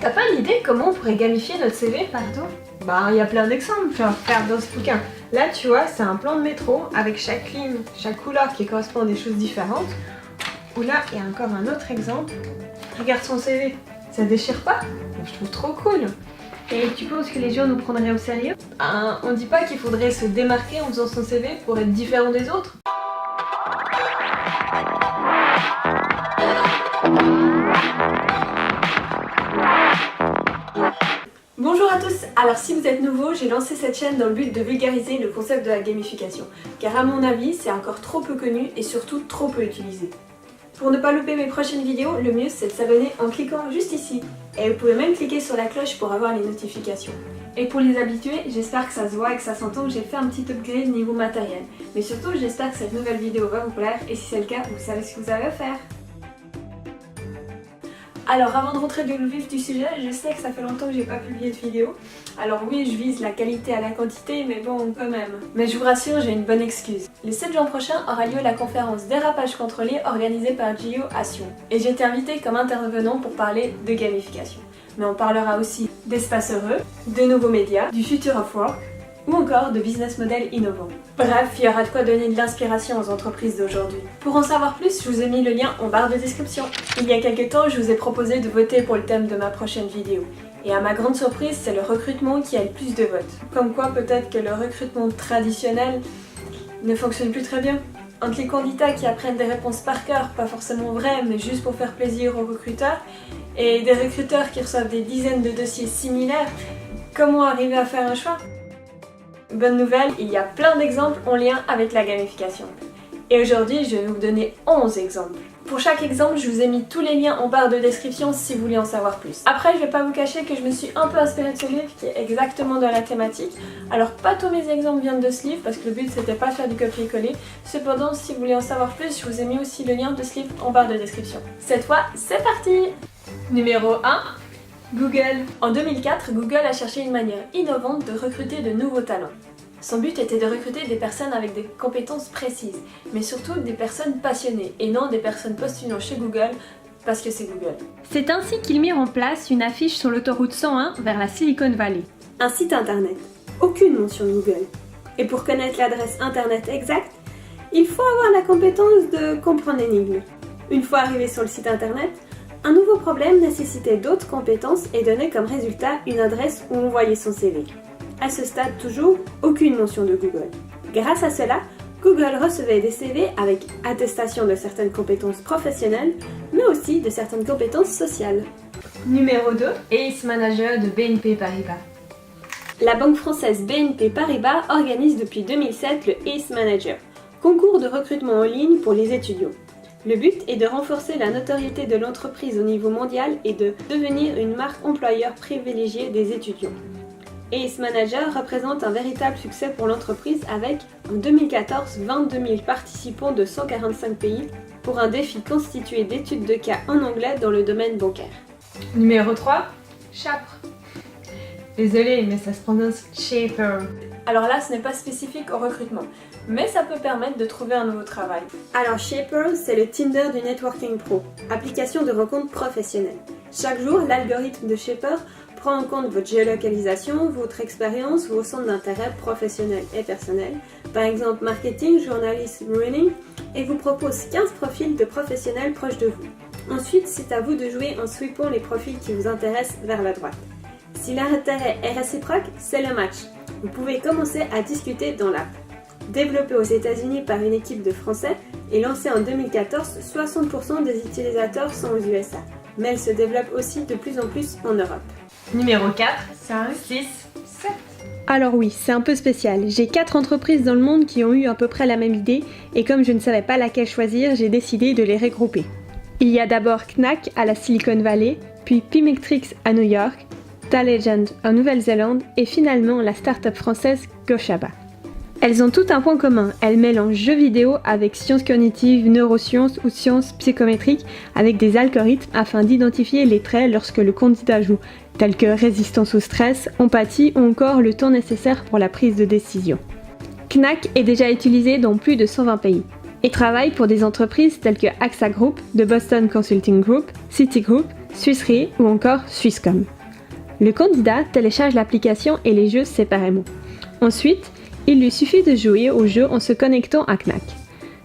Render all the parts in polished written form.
T'as pas une idée comment on pourrait gamifier notre CV, pardon? Bah, il y a plein d'exemples, genre, regarde dans ce bouquin. Là, tu vois, c'est un plan de métro avec chaque ligne, chaque couleur qui correspond à des choses différentes. Ou là, il y a encore un autre exemple. Regarde son CV, ça déchire pas? Je trouve trop cool. Et tu penses que les gens nous prendraient au sérieux? On dit pas qu'il faudrait se démarquer en faisant son CV pour être différent des autres? Bonjour à tous, alors si vous êtes nouveau, j'ai lancé cette chaîne dans le but de vulgariser le concept de la gamification, car à mon avis, c'est encore trop peu connu et surtout trop peu utilisé. Pour ne pas louper mes prochaines vidéos, le mieux c'est de s'abonner en cliquant juste ici. Et vous pouvez même cliquer sur la cloche pour avoir les notifications. Et pour les habitués, j'espère que ça se voit et que ça s'entend que j'ai fait un petit upgrade niveau matériel. Mais surtout, j'espère que cette nouvelle vidéo va vous plaire et si c'est le cas, vous savez ce que vous avez à faire. Alors avant de rentrer dans le vif du sujet, je sais que ça fait longtemps que j'ai pas publié de vidéo. Alors oui, je vise la qualité à la quantité, mais bon, quand même. Mais je vous rassure, j'ai une bonne excuse. Le 7 juin prochain aura lieu la conférence Dérapage contrôlé organisée par Gio à Sion. Et j'ai été invitée comme intervenant pour parler de gamification. Mais on parlera aussi d'espace heureux, de nouveaux médias, du future of work, ou encore de business models innovants. Bref, il y aura de quoi donner de l'inspiration aux entreprises d'aujourd'hui. Pour en savoir plus, je vous ai mis le lien en barre de description. Il y a quelques temps, je vous ai proposé de voter pour le thème de ma prochaine vidéo. Et à ma grande surprise, c'est le recrutement qui a le plus de votes. Comme quoi, peut-être que le recrutement traditionnel ne fonctionne plus très bien. Entre les candidats qui apprennent des réponses par cœur, pas forcément vraies, mais juste pour faire plaisir aux recruteurs, et des recruteurs qui reçoivent des dizaines de dossiers similaires, comment arriver à faire un choix ? Bonne nouvelle, il y a plein d'exemples en lien avec la gamification. Et aujourd'hui, je vais vous donner 11 exemples. Pour chaque exemple, je vous ai mis tous les liens en barre de description si vous voulez en savoir plus. Après, je vais pas vous cacher que je me suis un peu inspirée de ce livre qui est exactement dans la thématique. Alors, pas tous mes exemples viennent de ce livre parce que le but c'était pas de faire du copier-coller. Cependant, si vous voulez en savoir plus, je vous ai mis aussi le lien de ce livre en barre de description. Cette fois, c'est parti! Numéro 1. Google. En 2004, Google a cherché une manière innovante de recruter de nouveaux talents. Son but était de recruter des personnes avec des compétences précises, mais surtout des personnes passionnées, et non des personnes postulant chez Google parce que c'est Google. C'est ainsi qu'ils mirent en place une affiche sur l'autoroute 101 vers la Silicon Valley. Un site internet, aucune mention de Google. Et pour connaître l'adresse internet exacte, il faut avoir la compétence de comprendre l'énigme. Une fois arrivé sur le site internet, un nouveau problème nécessitait d'autres compétences et donnait comme résultat une adresse où envoyer son CV. À ce stade toujours, aucune mention de Google. Grâce à cela, Google recevait des CV avec attestation de certaines compétences professionnelles, mais aussi de certaines compétences sociales. Numéro 2. Ace Manager de BNP Paribas. La banque française BNP Paribas organise depuis 2007 le Ace Manager, concours de recrutement en ligne pour les étudiants. Le but est de renforcer la notoriété de l'entreprise au niveau mondial et de devenir une marque employeur privilégiée des étudiants. Ace Manager représente un véritable succès pour l'entreprise avec, en 2014, 22 000 participants de 145 pays pour un défi constitué d'études de cas en anglais dans le domaine bancaire. Numéro 3. Chapre. Désolée, mais ça se prononce Shaper. Alors là, ce n'est pas spécifique au recrutement, mais ça peut permettre de trouver un nouveau travail. Alors Shaper, c'est le Tinder du Networking Pro, application de rencontres professionnelles. Chaque jour, l'algorithme de Shaper prend en compte votre géolocalisation, votre expérience, vos centres d'intérêt professionnels et personnels, par exemple marketing, journalisme, running, et vous propose 15 profils de professionnels proches de vous. Ensuite, c'est à vous de jouer en sweepant les profils qui vous intéressent vers la droite. Si l'intérêt est réciproque, c'est le match. Vous pouvez commencer à discuter dans l'app. Développée aux États-Unis par une équipe de Français et lancée en 2014, 60% des utilisateurs sont aux USA. Mais elle se développe aussi de plus en plus en Europe. Numéro 4, 5, 6, 7. Alors oui, c'est un peu spécial. J'ai 4 entreprises dans le monde qui ont eu à peu près la même idée et comme je ne savais pas laquelle choisir, j'ai décidé de les regrouper. Il y a d'abord Knack à la Silicon Valley, puis Pimetrix à New York, Talegend en Nouvelle-Zélande et finalement la start-up française Goshaba. Elles ont toutes un point commun, elles mélangent jeux vidéo avec sciences cognitives, neurosciences ou sciences psychométriques avec des algorithmes afin d'identifier les traits lorsque le candidat joue, tels que résistance au stress, empathie ou encore le temps nécessaire pour la prise de décision. Knack est déjà utilisé dans plus de 120 pays et travaille pour des entreprises telles que AXA Group, The Boston Consulting Group, Citigroup, Suisserie ou encore Swisscom. Le candidat télécharge l'application et les jeux séparément. Ensuite, il lui suffit de jouer au jeu en se connectant à Knack.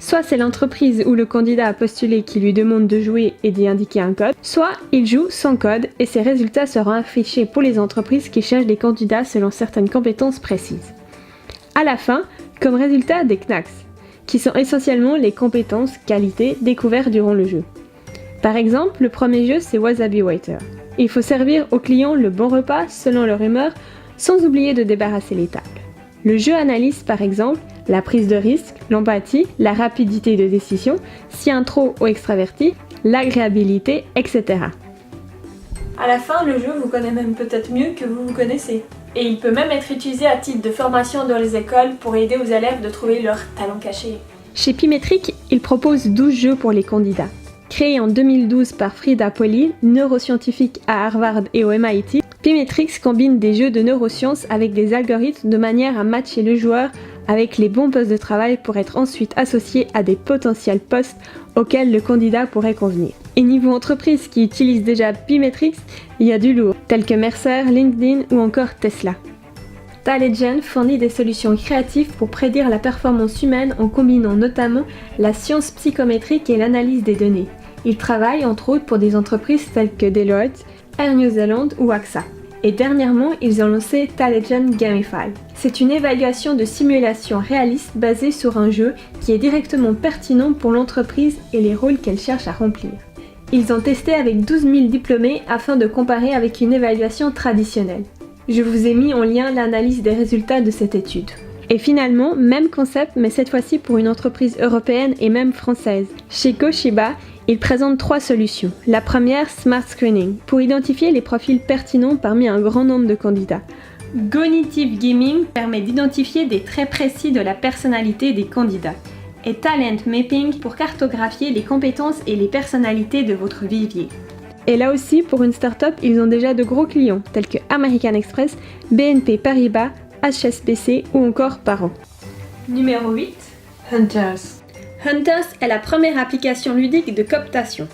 Soit c'est l'entreprise où le candidat a postulé qui lui demande de jouer et d'y indiquer un code, soit il joue sans code et ses résultats seront affichés pour les entreprises qui cherchent des candidats selon certaines compétences précises. À la fin, comme résultat des Knacks, qui sont essentiellement les compétences, qualités découvertes durant le jeu. Par exemple, le premier jeu c'est Wasabi Waiter. Il faut servir aux clients le bon repas selon leur humeur, sans oublier de débarrasser les tables. Le jeu analyse par exemple la prise de risque, l'empathie, la rapidité de décision, si intro ou extraverti, l'agréabilité, etc. À la fin, le jeu vous connaît même peut-être mieux que vous vous connaissez. Et il peut même être utilisé à titre de formation dans les écoles pour aider aux élèves de trouver leur talent caché. Chez Pimetric, il propose 12 jeux pour les candidats. Créé en 2012 par Frida Polly, neuroscientifique à Harvard et au MIT, Pimetrix combine des jeux de neurosciences avec des algorithmes de manière à matcher le joueur avec les bons postes de travail pour être ensuite associé à des potentiels postes auxquels le candidat pourrait convenir. Et niveau entreprise qui utilise déjà Pimetrix, il y a du lourd, tels que Mercer, LinkedIn ou encore Tesla. Talegent fournit des solutions créatives pour prédire la performance humaine en combinant notamment la science psychométrique et l'analyse des données. Il travaille entre autres pour des entreprises telles que Deloitte, Air New Zealand ou AXA. Et dernièrement, ils ont lancé Talegent Gamify. C'est une évaluation de simulation réaliste basée sur un jeu qui est directement pertinent pour l'entreprise et les rôles qu'elle cherche à remplir. Ils ont testé avec 12 000 diplômés afin de comparer avec une évaluation traditionnelle. Je vous ai mis en lien l'analyse des résultats de cette étude. Et finalement, même concept, mais cette fois-ci pour une entreprise européenne et même française. Chez Goshiba, ils présentent 3 solutions. La première, Smart Screening, pour identifier les profils pertinents parmi un grand nombre de candidats. Cognitive Gaming permet d'identifier des traits précis de la personnalité des candidats. Et Talent Mapping pour cartographier les compétences et les personnalités de votre vivier. Et là aussi, pour une start-up, ils ont déjà de gros clients, tels que American Express, BNP Paribas, HSBC ou encore Paro. Numéro 8, Hunters. Hunters est la première application ludique de cooptation.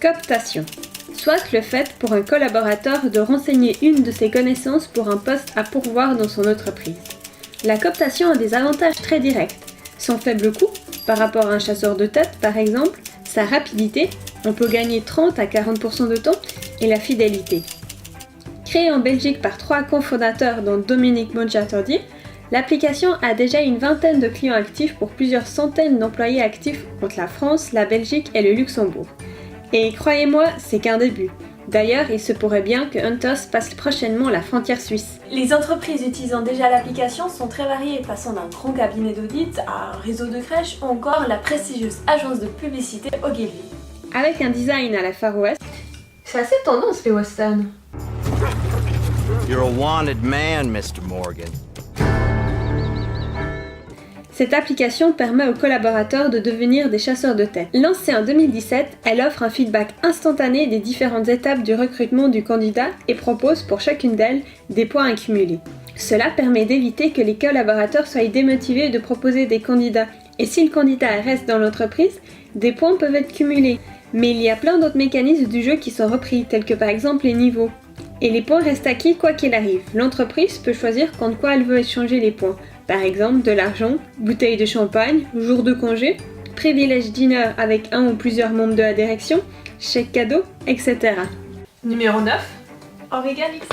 Cooptation, soit le fait pour un collaborateur de renseigner une de ses connaissances pour un poste à pourvoir dans son entreprise. La cooptation a des avantages très directs. Son faible coût, par rapport à un chasseur de tête par exemple, sa rapidité, on peut gagner 30 à 40% de temps, et la fidélité. Créée en Belgique par 3 cofondateurs dont Dominique Monchatordier, l'application a déjà une vingtaine de clients actifs pour plusieurs centaines d'employés actifs entre la France, la Belgique et le Luxembourg. Et croyez-moi, c'est qu'un début. D'ailleurs, il se pourrait bien que Hunters passe prochainement la frontière suisse. Les entreprises utilisant déjà l'application sont très variées, passant d'un grand cabinet d'audit à un réseau de crèches ou encore la prestigieuse agence de publicité Ogilvy. Avec un design à la Far West, C'est assez tendance les westerns. You're a wanted man, Mr. Morgan. cette application permet aux collaborateurs de devenir des chasseurs de tête. Lancée en 2017, elle offre un feedback instantané des différentes étapes du recrutement du candidat et propose pour chacune d'elles des points à cumuler. Cela permet d'éviter que les collaborateurs soient démotivés de proposer des candidats. Et si le candidat reste dans l'entreprise, des points peuvent être cumulés. Mais il y a plein d'autres mécanismes du jeu qui sont repris, tels que par exemple les niveaux. Et les points restent acquis quoi qu'il arrive. L'entreprise peut choisir contre quoi elle veut échanger les points. Par exemple, de l'argent, bouteille de champagne, jour de congé, privilège dinner avec un ou plusieurs membres de la direction, chèque cadeau, etc. Numéro 9, Origamix.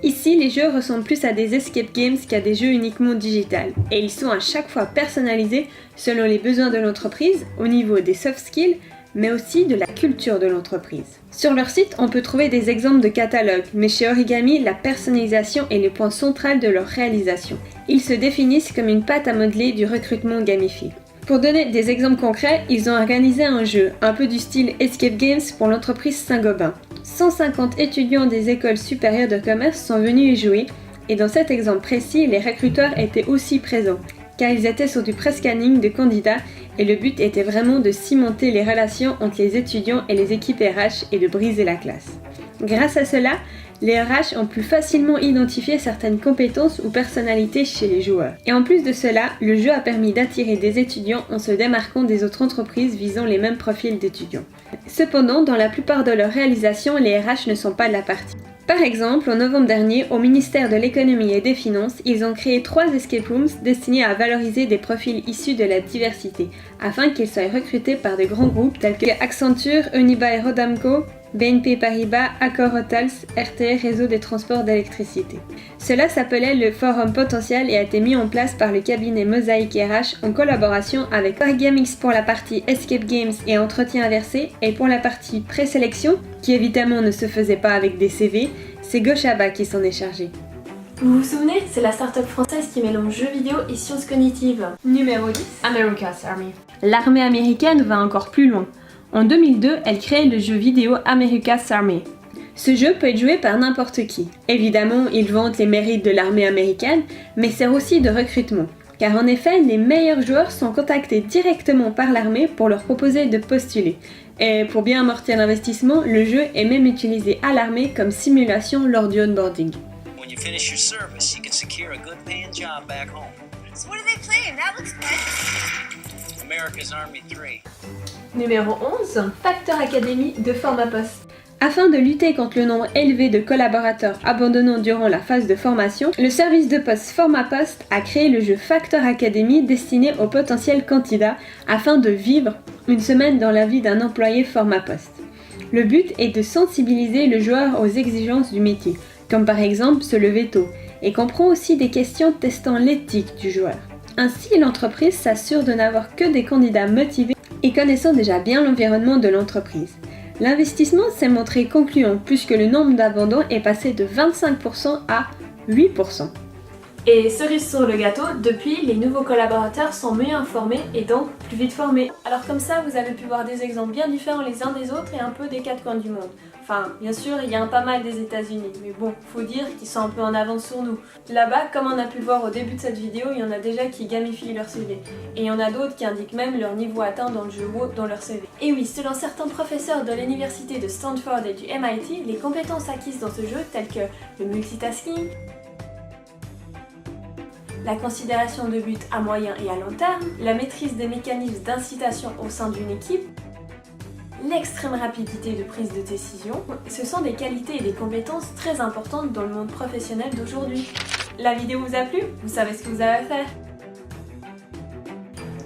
Ici, les jeux ressemblent plus à des escape games qu'à des jeux uniquement digital, et ils sont à chaque fois personnalisés selon les besoins de l'entreprise, au niveau des soft skills, mais aussi de la culture de l'entreprise. Sur leur site, on peut trouver des exemples de catalogues, mais chez Origami, la personnalisation est le point central de leur réalisation. Ils se définissent comme une pâte à modeler du recrutement gamifié. Pour donner des exemples concrets, ils ont organisé un jeu, un peu du style Escape Games pour l'entreprise Saint-Gobain. 150 étudiants des écoles supérieures de commerce sont venus y jouer, et dans cet exemple précis, les recruteurs étaient aussi présents, car ils étaient sur du pré-scanning de candidats, et le but était vraiment de cimenter les relations entre les étudiants et les équipes RH et de briser la classe. Grâce à cela, les RH ont pu facilement identifier certaines compétences ou personnalités chez les joueurs. Et en plus de cela, le jeu a permis d'attirer des étudiants en se démarquant des autres entreprises visant les mêmes profils d'étudiants. Cependant, dans la plupart de leurs réalisations, les RH ne sont pas de la partie. Par exemple, en novembre dernier, au ministère de l'économie et des finances, ils ont créé 3 escape rooms destinés à valoriser des profils issus de la diversité, afin qu'ils soient recrutés par de grands groupes tels que Accenture, Unibail Rodamco, BNP Paribas, Accor Hotels, RTE Réseau des transports d'électricité. Cela s'appelait le Forum Potentiel et a été mis en place par le cabinet Mosaic RH en collaboration avec Wargamix pour la partie Escape Games et entretien inversé, et pour la partie présélection, qui évidemment ne se faisait pas avec des CV, c'est Goshaba qui s'en est chargé. Vous vous souvenez, c'est la start-up française qui mélange jeux vidéo et sciences cognitives. Numéro 10, America's Army. L'armée américaine va encore plus loin. En 2002, elle crée le jeu vidéo America's Army. Ce jeu peut être joué par n'importe qui. Évidemment, il vante les mérites de l'armée américaine, mais sert aussi de recrutement. Car en effet, les meilleurs joueurs sont contactés directement par l'armée pour leur proposer de postuler. Et pour bien amortir l'investissement, le jeu est même utilisé à l'armée comme simulation lors du onboarding. When you finish your service, you can secure a good paying job back home. So what are they playing? That looks fun. America's Army 3. Numéro 11, Factor Academy de Formapost. Afin de lutter contre le nombre élevé de collaborateurs abandonnant durant la phase de formation, le service de poste Formapost a créé le jeu Factor Academy destiné aux potentiels candidats afin de vivre une semaine dans la vie d'un employé Formapost. Le but est de sensibiliser le joueur aux exigences du métier, comme par exemple se lever tôt, et comprend aussi des questions testant l'éthique du joueur. Ainsi, l'entreprise s'assure de n'avoir que des candidats motivés et connaissant déjà bien l'environnement de l'entreprise. L'investissement s'est montré concluant puisque le nombre d'abandons est passé de 25% à 8%. Et cerise sur le gâteau, depuis, les nouveaux collaborateurs sont mieux informés et donc plus vite formés. Alors comme ça, vous avez pu voir des exemples bien différents les uns des autres et un peu des 4 coins du monde. Enfin, bien sûr, il y a un pas mal des États-Unis, mais bon, faut dire qu'ils sont un peu en avance sur nous. Là-bas, comme on a pu le voir au début de cette vidéo, il y en a déjà qui gamifient leur CV. Et il y en a d'autres qui indiquent même leur niveau atteint dans le jeu WoW dans leur CV. Et oui, selon certains professeurs de l'université de Stanford et du MIT, les compétences acquises dans ce jeu, telles que le multitasking, la considération de buts à moyen et à long terme, la maîtrise des mécanismes d'incitation au sein d'une équipe, l'extrême rapidité de prise de décision, ce sont des qualités et des compétences très importantes dans le monde professionnel d'aujourd'hui. La vidéo vous a plu? Vous savez ce que vous avez à faire.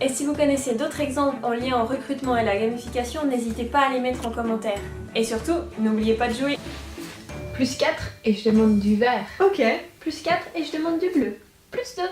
Et si vous connaissez d'autres exemples en lien au recrutement et la gamification, n'hésitez pas à les mettre en commentaire. Et surtout, n'oubliez pas de jouer. plus 4 et je demande du vert. Ok. Plus 4 et je demande du bleu. Plus 2.